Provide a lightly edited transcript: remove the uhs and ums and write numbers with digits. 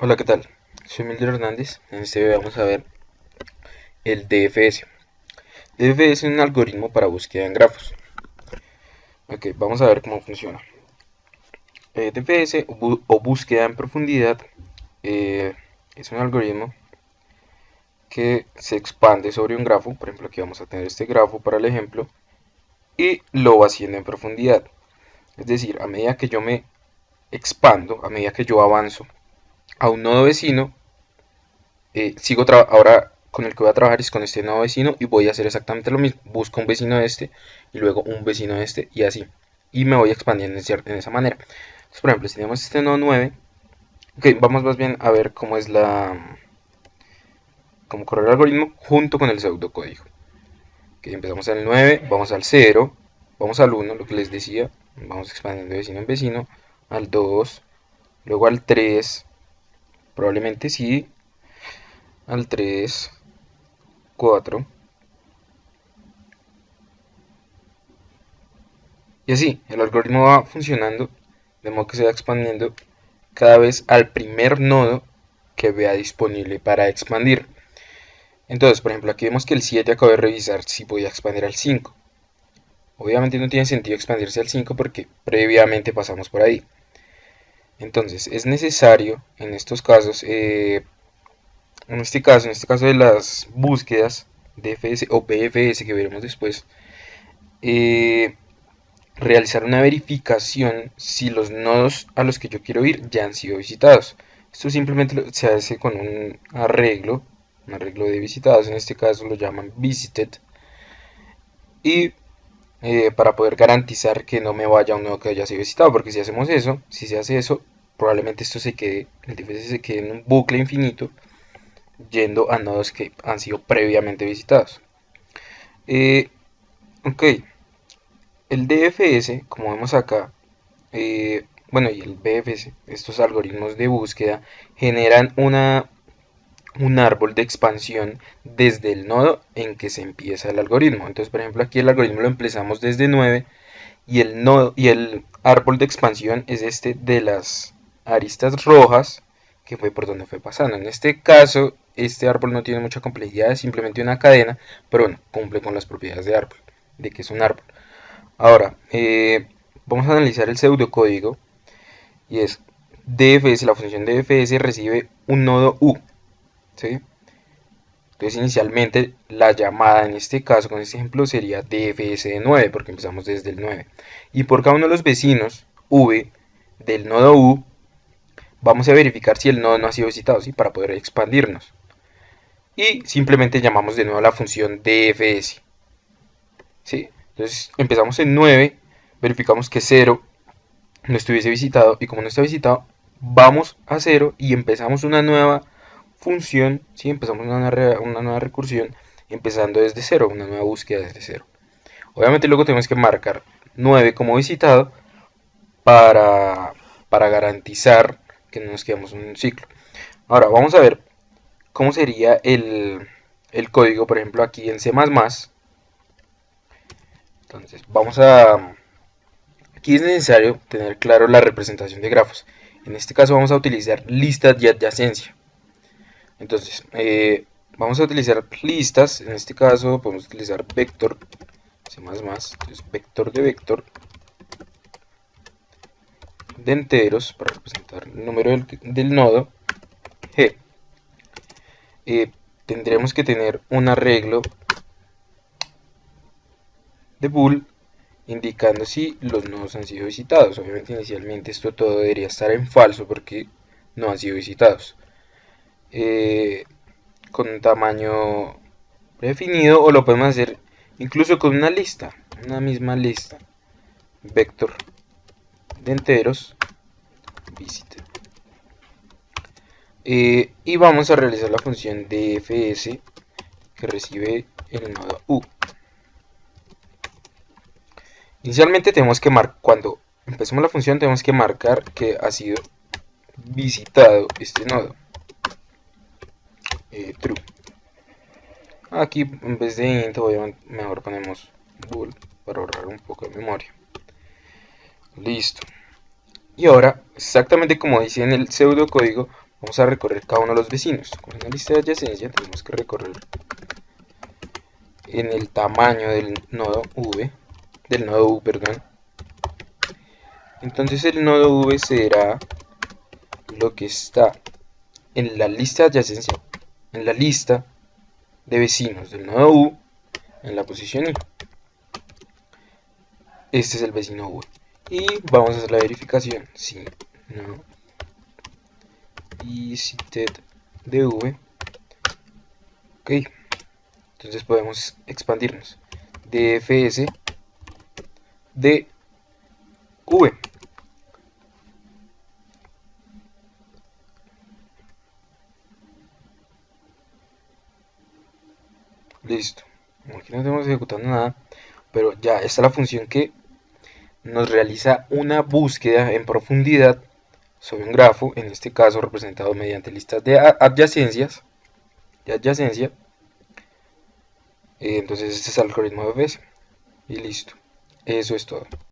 Hola, ¿qué tal? Soy Mildred Hernández. En este video vamos a ver el DFS. DFS es un algoritmo para búsqueda en grafos. Ok, vamos a ver cómo funciona. DFS o búsqueda en profundidad es un algoritmo que se expande sobre un grafo. Por ejemplo, aquí vamos a tener este grafo para el ejemplo y lo va haciendo en profundidad. Es decir, a medida que yo me expando, a medida que yo avanzo a un nodo vecino, ahora con el que voy a trabajar es con este nuevo vecino y voy a hacer exactamente lo mismo. Busco un vecino de este y luego un vecino de este y así. Y me voy expandiendo en esa manera. Entonces, por ejemplo, si tenemos este nodo 9, ok, vamos más bien a ver cómo es cómo corre el algoritmo junto con el pseudocódigo. Okay, empezamos al 9, vamos al 0, vamos al 1, lo que les decía, vamos expandiendo de vecino en vecino, al 2, luego al 3, probablemente sí, al 3, 4, y así, el algoritmo va funcionando de modo que se va expandiendo cada vez al primer nodo que vea disponible para expandir. Entonces, por ejemplo, aquí vemos que el 7 acabo de revisar si podía expandir al 5. Obviamente no tiene sentido expandirse al 5 porque previamente pasamos por ahí. Entonces, es necesario en estos casos, en este caso de las búsquedas DFS o BFS que veremos después, eh, realizar una verificación si los nodos a los que yo quiero ir ya han sido visitados. Esto simplemente se hace con un arreglo de visitados, en este caso lo llaman visited, y para poder garantizar que no me vaya a un nodo que haya sido visitado, porque si hacemos eso, si se hace eso, probablemente esto se quede, el DFS se quede en un bucle infinito, yendo a nodos que han sido previamente visitados. Ok, el DFS, como vemos acá, bueno, y el BFS, estos algoritmos de búsqueda generan un árbol de expansión desde el nodo en que se empieza el algoritmo. Entonces, por ejemplo, aquí el algoritmo lo empezamos desde 9 y el nodo y el árbol de expansión es este de las aristas rojas, que fue por donde fue pasando. En este caso, este árbol no tiene mucha complejidad, es simplemente una cadena, pero bueno, cumple con las propiedades de árbol, de que es un árbol. Ahora, vamos a analizar el pseudocódigo y es DFS, la función DFS recibe un nodo U, ¿sí? Entonces inicialmente la llamada en este caso, con este ejemplo, sería DFS de 9 porque empezamos desde el 9. Y por cada uno de los vecinos V del nodo U, vamos a verificar si el nodo no ha sido visitado, ¿sí? Para poder expandirnos. Y simplemente llamamos de nuevo la función DFS, ¿sí? Entonces empezamos en 9, verificamos que 0 no estuviese visitado y como no está visitado, vamos a 0 y empezamos una nueva función, ¿sí? Empezamos una nueva recursión empezando desde 0, una nueva búsqueda desde 0. Obviamente luego tenemos que marcar 9 como visitado para, para garantizar que no nos quedamos en un ciclo. Ahora vamos a ver cómo sería el código, por ejemplo, aquí en C++. Entonces vamos a... Aquí es necesario tener claro la representación de grafos. En este caso vamos a utilizar listas de adyacencia. Entonces, vamos a utilizar listas. En este caso podemos utilizar vector, C++, entonces vector de vector de enteros para representar el número del nodo G. Tendremos que tener un arreglo de bool indicando si los nodos han sido visitados. Obviamente inicialmente esto todo debería estar en falso porque no han sido visitados. Con un tamaño predefinido o lo podemos hacer incluso con una lista, una misma lista, vector de enteros, visited. Y vamos a realizar la función DFS que recibe el nodo U. Inicialmente tenemos que marcar, cuando empecemos la función tenemos que marcar que ha sido visitado este nodo. True. Aquí en vez de int mejor ponemos bool para ahorrar un poco de memoria. Listo. Y ahora, exactamente como dice en el pseudocódigo, vamos a recorrer cada uno de los vecinos. Con una lista de adyacencia tenemos que recorrer en el tamaño del nodo U, perdón. Entonces el nodo V será lo que está en la lista de adyacencia, en la lista de vecinos del nodo U, en la posición I. Este es el vecino V. Y vamos a hacer la verificación. Si no visited de V. Ok. Entonces podemos expandirnos. DFS de V. Listo. Aquí no estamos ejecutando nada, pero ya está la función que nos realiza una búsqueda en profundidad sobre un grafo, en este caso representado mediante listas de adyacencias, entonces este es el algoritmo de BFS y listo. Eso es todo.